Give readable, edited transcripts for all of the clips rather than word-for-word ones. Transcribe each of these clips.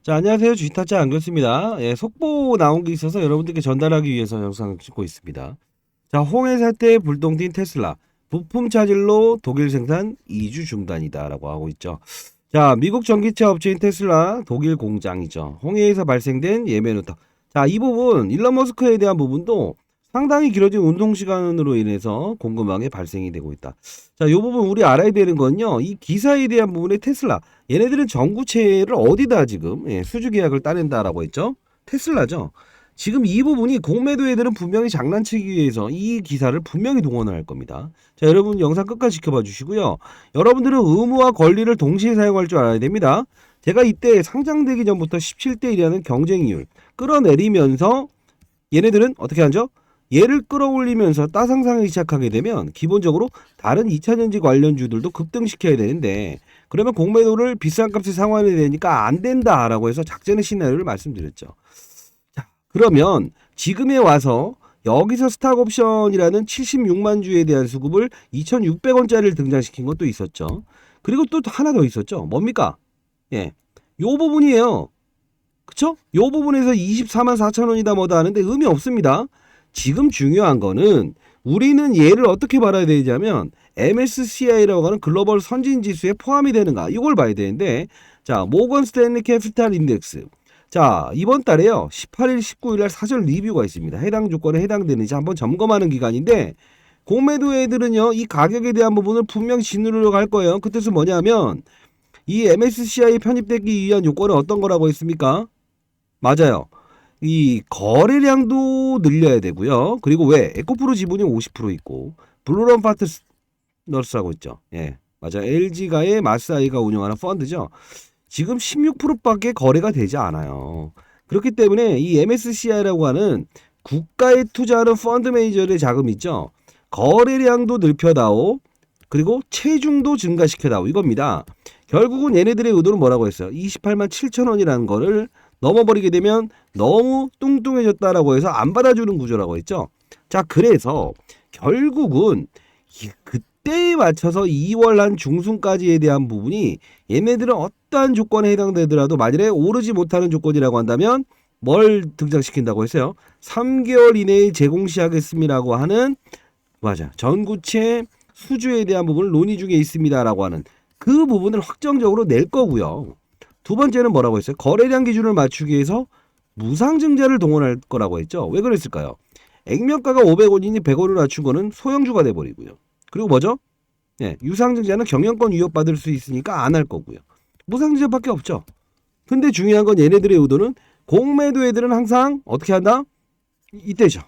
자, 안녕하세요. 주식타짜 안겼습니다. 예, 속보 나온 게 있어서 여러분들께 전달하기 위해서 영상을 찍고 있습니다. 자, 홍해사 때 불똥 튄 테슬라. 부품 차질로 독일 생산 2주 중단이다라고 하고 있죠. 자, 미국 전기차 업체인 테슬라 독일 공장이죠. 홍해에서 발생된 예멘 누탁. 자, 이 부분 일론 머스크에 대한 부분도 상당히 길어진 운송 시간으로 인해서 공급망에 발생이 되고 있다. 자, 이 부분 우리 알아야 되는 건요. 이 기사에 대한 부분에 테슬라 얘네들은 전구체를 어디다 지금 수주 계약을 따낸다라고 했죠? 테슬라죠. 지금 이 부분이 공매도 애들은 분명히 장난치기 위해서 이 기사를 분명히 동원을 할 겁니다. 자, 여러분 영상 끝까지 지켜봐 주시고요. 여러분들은 의무와 권리를 동시에 사용할 줄 알아야 됩니다. 제가 이때 상장되기 전부터 17대 1이라는 경쟁률 끌어내리면서 얘네들은 어떻게 하죠? 얘를 끌어올리면서 따상상하기 시작하게 되면 기본적으로 다른 2차전지 관련주들도 급등시켜야 되는데 그러면 공매도를 비싼 값에 상환해야 되니까 안 된다라고 해서 작전의 시나리오를 말씀드렸죠. 자, 그러면 지금에 와서 여기서 스탁옵션이라는 76만 주에 대한 수급을 2,600원짜리를 등장시킨 것도 있었죠. 그리고 또 하나 더 있었죠. 뭡니까? 예, 요 부분이에요. 그쵸? 요 부분에서 24만 4천 원이다 뭐다 하는데 의미 없습니다. 지금 중요한 거는 우리는 얘를 어떻게 봐야 되냐면 MSCI라고 하는 글로벌 선진 지수에 포함이 되는가 이걸 봐야 되는데 자 모건 스탠리 캐피탈 인덱스 자 이번 달에요 18일 19일 날 사전 리뷰가 있습니다. 해당 조건에 해당되는지 한번 점검하는 기간인데 공매도 애들은요 이 가격에 대한 부분을 분명 짓누르려고 할 거예요. 그 뜻은 뭐냐면 이 MSCI 편입되기 위한 요건은 어떤 거라고 했습니까? 맞아요. 이 거래량도 늘려야 되고요. 그리고 왜 에코프로 지분이 50% 있고 블루런 파트너스라고 있죠. 예, 맞아. LG가의 마사이가 운영하는 펀드죠. 지금 16%밖에 거래가 되지 않아요. 그렇기 때문에 이 MSCI라고 하는 국가에 투자하는 펀드 매니저의 자금 있죠. 거래량도 넓혀다오. 그리고 체중도 증가시켜다오 이겁니다. 결국은 얘네들의 의도는 뭐라고 했어요? 28만 7천 원이라는 거를 넘어버리게 되면 너무 뚱뚱해졌다라고 해서 안 받아주는 구조라고 했죠. 자, 그래서 결국은 그때에 맞춰서 2월 한 중순까지에 대한 부분이 얘네들은 어떠한 조건에 해당되더라도 만일에 오르지 못하는 조건이라고 한다면 뭘 등장시킨다고 했어요? 3개월 이내에 제공시하겠습니다라고 하는 맞아. 전구체 수주에 대한 부분을 논의 중에 있습니다라고 하는 그 부분을 확정적으로 낼 거고요. 두 번째는 뭐라고 했어요? 거래량 기준을 맞추기 위해서 무상증자를 동원할 거라고 했죠. 왜 그랬을까요? 액면가가 500원이니 100원을 낮춘 거는 소형주가 돼버리고요. 그리고 뭐죠? 예, 유상증자는 경영권 위협받을 수 있으니까 안 할 거고요. 무상증자밖에 없죠. 근데 중요한 건 얘네들의 의도는 공매도 애들은 항상 어떻게 한다? 이때죠.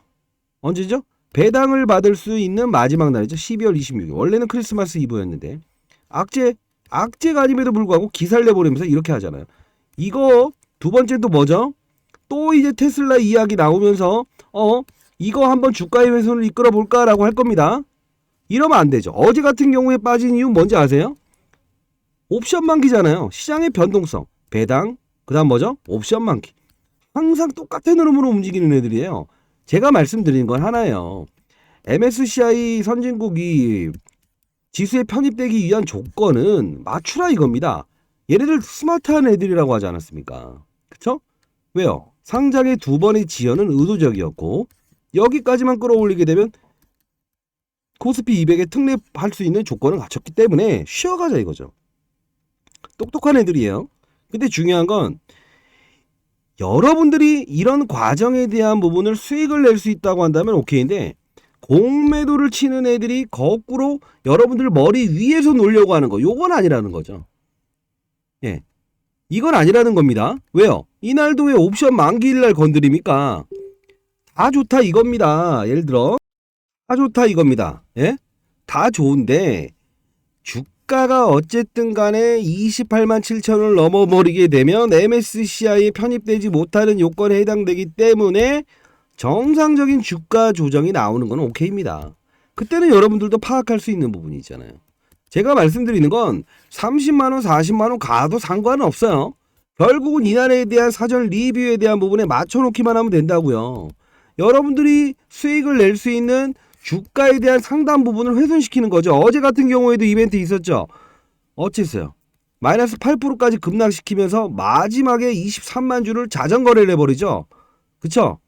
언제죠? 배당을 받을 수 있는 마지막 날이죠. 12월 26일. 원래는 크리스마스 이브였는데 악재가 아님에도 불구하고 기사를 내버리면서 이렇게 하잖아요. 이거 두 번째 또 뭐죠? 또 이제 테슬라 이야기 나오면서 이거 한번 주가의 훼손을 이끌어 볼까라고 할 겁니다. 이러면 안 되죠. 어제 같은 경우에 빠진 이유 뭔지 아세요? 옵션 만기잖아요. 시장의 변동성, 배당, 그다음 뭐죠? 옵션 만기. 항상 똑같은 흐름으로 움직이는 애들이에요. 제가 말씀드리는 건 하나예요. MSCI 선진국이 지수에 편입되기 위한 조건은 맞추라 이겁니다. 얘네들 스마트한 애들이라고 하지 않았습니까? 그쵸? 왜요? 상장의 두 번의 지연은 의도적이었고 여기까지만 끌어올리게 되면 코스피 200에 특례할 수 있는 조건을 갖췄기 때문에 쉬어가자 이거죠. 똑똑한 애들이에요. 근데 중요한 건 여러분들이 이런 과정에 대한 부분을 수익을 낼 수 있다고 한다면 오케이인데 공매도를 치는 애들이 거꾸로 여러분들 머리 위에서 놀려고 하는 거 요건 아니라는 거죠. 예, 이건 아니라는 겁니다. 왜요? 이날도 왜 옵션 만기일날 건드립니까? 다 좋다 이겁니다. 예를 들어 다 좋다 이겁니다. 예? 다 좋은데 주가가 어쨌든 간에 28만 7천을 넘어버리게 되면 MSCI에 편입되지 못하는 요건에 해당되기 때문에 정상적인 주가 조정이 나오는 건 오케이입니다. 그때는 여러분들도 파악할 수 있는 부분이 있잖아요. 제가 말씀드리는 건 30만원, 40만원 가도 상관은 없어요. 결국은 이날에 대한 사전 리뷰에 대한 부분에 맞춰놓기만 하면 된다고요. 여러분들이 수익을 낼 수 있는 주가에 대한 상당 부분을 훼손시키는 거죠. 어제 같은 경우에도 이벤트 있었죠. 어쨌어요? 마이너스 8%까지 급락시키면서 마지막에 23만 주를 자전거래를 해버리죠. 그쵸?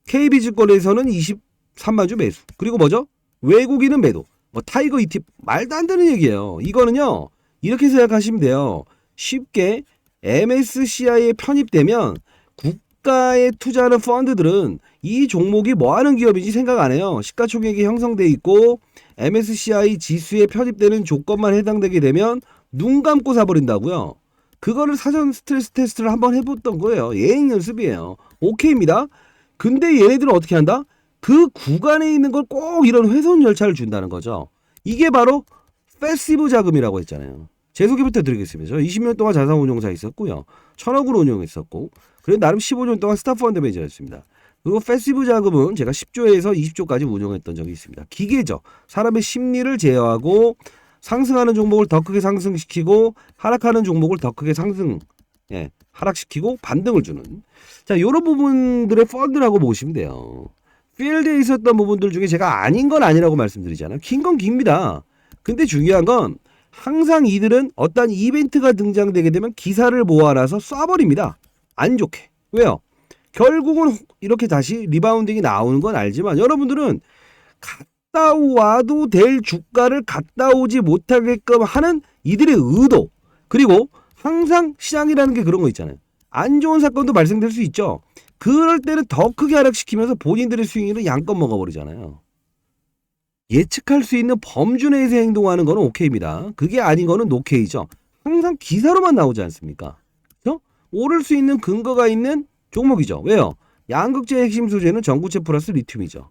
KB증권에서는 23만 주 매수. 그리고 뭐죠? 외국인은 매도. 뭐 타이거 ETF 말도 안 되는 얘기예요. 이거는요. 이렇게 생각하시면 돼요. 쉽게 MSCI에 편입되면 국가에 투자하는 펀드들은 이 종목이 뭐 하는 기업인지 생각 안 해요. 시가총액이 형성돼 있고 MSCI 지수에 편입되는 조건만 해당되게 되면 눈 감고 사버린다고요. 그거를 사전 스트레스 테스트를 한번 해봤던 거예요. 예행 연습이에요. 오케이입니다. 근데 얘네들은 어떻게 한다? 그 구간에 있는 걸 꼭 이런 훼손 절차를 준다는 거죠. 이게 바로 패시브 자금이라고 했잖아요. 제 소개부터 드리겠습니다. 저 20년 동안 자산운용사 있었고요. 1,000억으로 운용했었고, 그래서 나름 15년 동안 스타펀드 매니저였습니다. 그리고 패시브 자금은 제가 10조에서 20조까지 운용했던 적이 있습니다. 기계죠. 사람의 심리를 제어하고 상승하는 종목을 더 크게 상승시키고 하락하는 종목을 더 크게 하락시키고 반등을 주는. 자, 이런 부분들의 펀드라고 보시면 돼요. 필드에 있었던 부분들 중에 제가 아닌 건 아니라고 말씀드리잖아요. 긴 건 깁니다. 근데 중요한 건 항상 이들은 어떤 이벤트가 등장되게 되면 기사를 모아놔서 쏴버립니다. 안 좋게. 왜요? 결국은 이렇게 다시 리바운딩이 나오는 건 알지만 여러분들은 갔다 와도 될 주가를 갔다 오지 못하게끔 하는 이들의 의도, 그리고 항상 시장이라는 게 그런 거 있잖아요. 안 좋은 사건도 발생될 수 있죠. 그럴 때는 더 크게 하락시키면서 본인들의 수익률을 양껏 먹어버리잖아요. 예측할 수 있는 범주 내에서 행동하는 거는 오케이입니다. 그게 아닌 거는 노케이죠. 항상 기사로만 나오지 않습니까? 그렇죠? 오를 수 있는 근거가 있는 종목이죠. 왜요? 양극재 핵심 소재는 전구체 플러스 리튬이죠.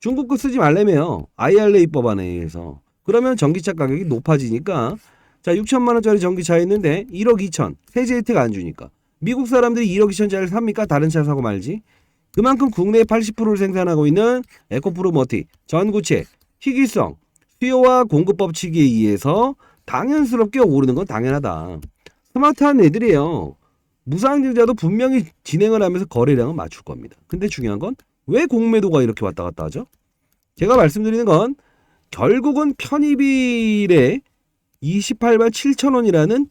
중국 거 쓰지 말래매요. IRA 법안에 의해서. 그러면 전기차 가격이 높아지니까, 자, 6천만 원짜리 전기차 있는데 1억 2천 세제 혜택 안 주니까 미국 사람들이 1억 2천짜리를 삽니까? 다른 차 사고 말지. 그만큼 국내에 80%를 생산하고 있는 에코프로 머티, 전구체, 희귀성, 수요와 공급 법칙에 의해서 당연스럽게 오르는 건 당연하다. 스마트한 애들이에요. 무상증자도 분명히 진행을 하면서 거래량은 맞출 겁니다. 근데 중요한 건 왜 공매도가 이렇게 왔다 갔다 하죠? 제가 말씀드리는 건 결국은 편입일에 28만 7천 원이라는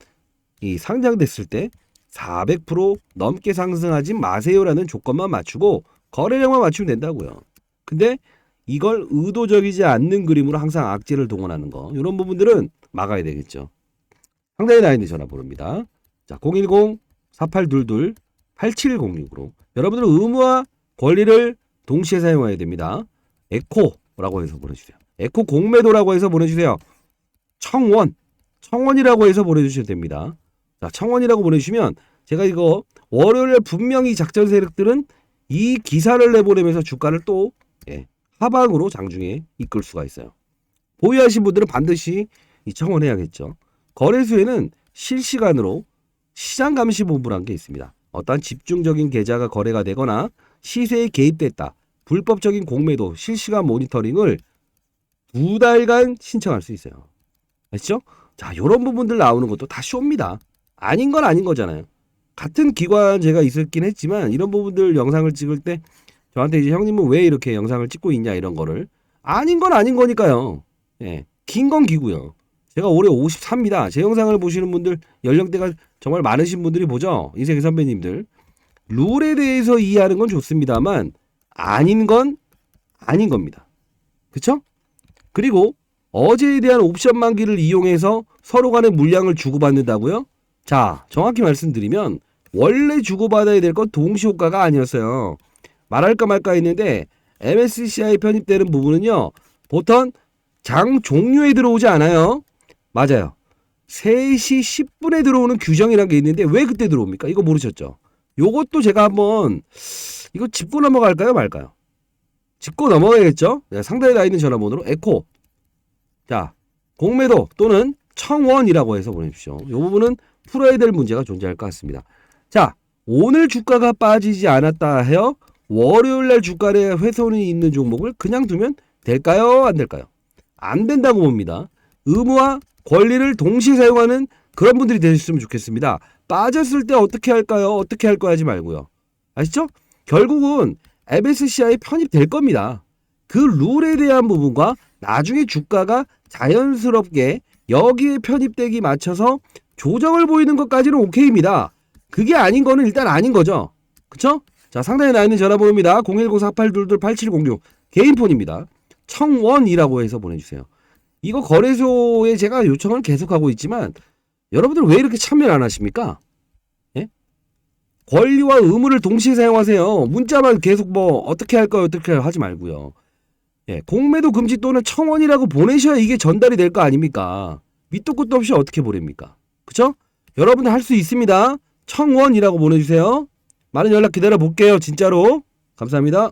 이 상장됐을 때 400% 넘게 상승하지 마세요라는 조건만 맞추고 거래량만 맞추면 된다고요. 근데 이걸 의도적이지 않는 그림으로 항상 악재를 동원하는 거, 이런 부분들은 막아야 되겠죠. 상단에 나있는 전화번호입니다. 자, 010-4822-8706으로 여러분들은 의무와 권리를 동시에 사용해야 됩니다. 에코라고 해서 보내주세요. 에코 공매도라고 해서 보내주세요. 청원이라고 해서 보내주셔도 됩니다. 자, 청원이라고 보내주시면 제가 이거 월요일에 분명히 작전 세력들은 이 기사를 내보내면서 주가를 또 하방으로 장중에 이끌 수가 있어요. 보유하신 분들은 반드시 이 청원해야겠죠. 거래소에는 실시간으로 시장감시본부라는 게 있습니다. 어떠한 집중적인 계좌가 거래가 되거나 시세에 개입됐다, 불법적인 공매도 실시간 모니터링을 2달간 신청할 수 있어요. 아시죠? 자, 이런 부분들 나오는 것도 다 쇼입니다. 아닌 건 아닌 거잖아요. 같은 기관 제가 있었긴 했지만 이런 부분들 영상을 찍을 때 저한테 이제 형님은 왜 이렇게 영상을 찍고 있냐, 이런 거를. 아닌 건 아닌 거니까요. 예, 긴 건 기고요. 제가 올해 54입니다. 제 영상을 보시는 분들 연령대가 정말 많으신 분들이 보죠. 인생의 선배님들. 룰에 대해서 이해하는 건 좋습니다만 아닌 건 아닌 겁니다. 그쵸? 그리고 어제에 대한 옵션 만기를 이용해서 서로 간의 물량을 주고받는다고요? 자, 정확히 말씀드리면 원래 주고받아야 될 건 동시효과가 아니었어요. 말할까 말까 했는데 MSCI 편입되는 부분은요, 보통 장 종료에 들어오지 않아요. 맞아요. 3시 10분에 들어오는 규정이라는 게 있는데 왜 그때 들어옵니까? 이거 모르셨죠? 요것도 제가 한번 이거 짚고 넘어갈까요, 말까요? 짚고 넘어가야겠죠? 네, 상단에 나 있는 전화번호로 에코, 자, 공매도 또는 청원이라고 해서 보내주십시오. 이 부분은 풀어야 될 문제가 존재할 것 같습니다. 자, 오늘 주가가 빠지지 않았다 해요. 월요일날 주가에 훼손이 있는 종목을 그냥 두면 될까요, 안 될까요? 안 된다고 봅니다. 의무와 권리를 동시에 사용하는 그런 분들이 되셨으면 좋겠습니다. 빠졌을 때 어떻게 할까요? 어떻게 할 거야 하지 말고요. 아시죠? 결국은 MSCI에 편입될 겁니다. 그 룰에 대한 부분과 나중에 주가가 자연스럽게 여기에 편입되기 맞춰서 조정을 보이는 것까지는 오케이입니다. 그게 아닌 거는 일단 아닌 거죠. 그쵸? 자, 상단에 나있는 전화번호입니다. 010-4822-8706 개인폰입니다. 청원이라고 해서 보내주세요. 이거 거래소에 제가 요청을 계속하고 있지만 여러분들 왜 이렇게 참여를 안 하십니까? 예? 권리와 의무를 동시에 사용하세요. 문자만 계속 뭐 어떻게 할까요? 어떻게 하지 말고요. 예, 공매도 금지 또는 청원이라고 보내셔야 이게 전달이 될 거 아닙니까? 밑도 끝도 없이 어떻게 보냅니까? 그쵸? 여러분들 할 수 있습니다. 청원이라고 보내주세요. 많은 연락 기다려 볼게요. 진짜로. 감사합니다.